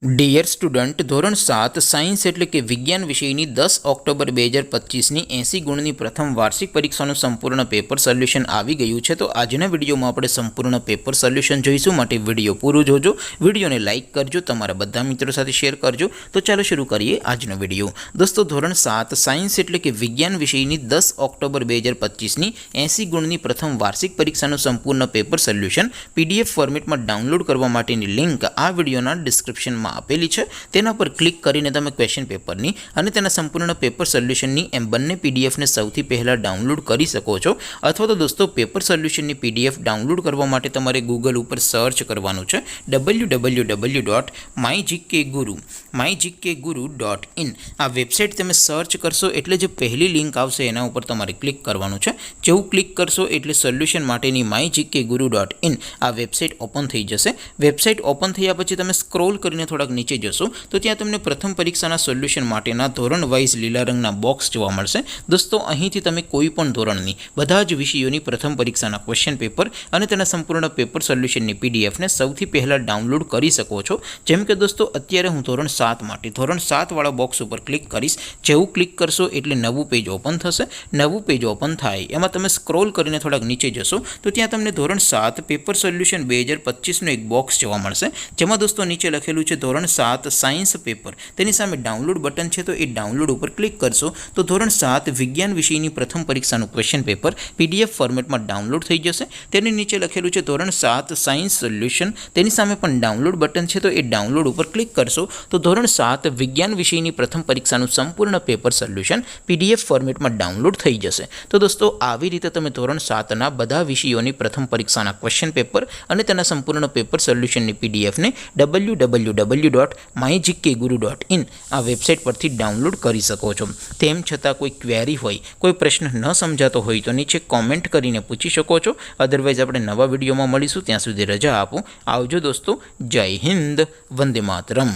Dear student, ધોરણ 7 science એટલે કે વિજ્ઞાન વિષયની 10 ઓક્ટોબર 2025ની 80 ગુણની પ્રથમ વાર્ષિક પરીક્ષાનું સંપૂર્ણ પેપર સોલ્યુશન આવી ગયું છે। તો આજના વિડીયોમાં આપણે સંપૂર્ણ પેપર સોલ્યુશન જોઈશું, માટે વિડીયો પૂરું જોજો, વિડીયોને લાઇક કરજો, તમારા બધા મિત્રો સાથે શેર કરજો। તો ચાલો શરૂ કરીએ આજનો વિડીયો। દોસ્તો, ધોરણ 7 સાયન્સ એટલે કે વિજ્ઞાન વિષયની 10 ઓક્ટોબર 2025ની 80 ગુણની પ્રથમ વાર્ષિક પરીક્ષાનું સંપૂર્ણ પેપર સોલ્યુશન PDF ફોર્મેટમાં ડાઉનલોડ કરવા માટેની લિંક આ વિડીયોના ડિસ્ક્રિપ્શનમાં આપેલી છે। તેના પર ક્લિક કરીને તમે ક્વેશ્ચન પેપરની અને તેના સંપૂર્ણ પેપર સોલ્યુશનની એમ બંને પીડીએફને સૌથી પહેલાં ડાઉનલોડ કરી શકો છો। અથવા તો દોસ્તો, પેપર સોલ્યુશનની PDF ડાઉનલોડ કરવા માટે તમારે ગૂગલ ઉપર સર્ચ કરવાનું છે www.mygkguru.in। આ વેબસાઇટ તમે સર્ચ કરશો એટલે જે પહેલી લિંક આવશે એના ઉપર તમારે ક્લિક કરવાનું છે। જેવું ક્લિક કરશો એટલે સોલ્યુશન માટેની mygkguru.in આ વેબસાઇટ ઓપન થઈ જશે। વેબસાઇટ ઓપન થયા પછી તમે સ્ક્રોલ કરીને થોડાક નીચે જશો તો ત્યાં તમને પ્રથમ પરીક્ષાના સોલ્યુશન માટેના ધોરણ વાઇઝ લીલા રંગના બોક્સ જોવા મળશે। દોસ્તો, અહીંથી તમે કોઈ પણ ધોરણની બધા જ વિષયોની પ્રથમ પરીક્ષાના ક્વેશ્ચન પેપર અને તેના સંપૂર્ણ પેપર સોલ્યુશનની પીડીએફને સૌથી પહેલાં ડાઉનલોડ કરી શકો છો। જેમ કે દોસ્તો, અત્યારે હું ધોરણ 7 માટે ધોરણ 7 વાળા બોક્સ ઉપર ક્લિક કરીશ। જેવું ક્લિક કરશો એટલે નવું પેજ ઓપન થશે। નવું પેજ ઓપન થાય એમાં તમે સ્ક્રોલ કરીને થોડાક નીચે જશો તો ત્યાં તમને ધોરણ 7 પેપર સોલ્યુશન 2025નું એક બોક્સ જોવા મળશે, જેમાં દોસ્તો નીચે લખેલું છે ધોરણ 7 સાયન્સ પેપર। તેની સામે ડાઉનલોડ બટન છે, તો એ ડાઉનલોડ ઉપર ક્લિક કરશો તો ધોરણ 7 વિજ્ઞાન વિષયની પ્રથમ પરીક્ષાનું ક્વેશ્ચન પેપર PDF ફોર્મેટમાં ડાઉનલોડ થઈ જશે। તેની નીચે લખેલું છે ધોરણ 7 સાયન્સ સોલ્યુશન। તેની સામે પણ ડાઉનલોડ બટન છે, તો એ ડાઉનલોડ ઉપર ક્લિક કરશો તો ધોરણ 7 વિજ્ઞાન વિષયની પ્રથમ પરીક્ષાનું સંપૂર્ણ પેપર સોલ્યુશન PDF ફોર્મેટમાં ડાઉનલોડ થઈ જશે। તો દોસ્તો, આવી રીતે તમે ધોરણ 7ના બધા વિષયોની પ્રથમ પરીક્ષાના ક્વેશ્ચન પેપર અને તેના સંપૂર્ણ પેપર સોલ્યુશનની PDFને www.mygkguru.in આ વેબસાઇટ પરથી ડાઉનલોડ કરી શકો છો। તેમ છતાં કોઈ ક્વેરી હોય, કોઈ પ્રશ્ન ન સમજાતો હોય તો નીચે કોમેન્ટ કરીને પૂછી શકો છો। અધરવાઇઝ આપણે નવા વિડીયોમાં મળીશું, ત્યાં સુધી રજા આપો। આવજો દોસ્તો, જય હિન્દ, વંદે માતરમ।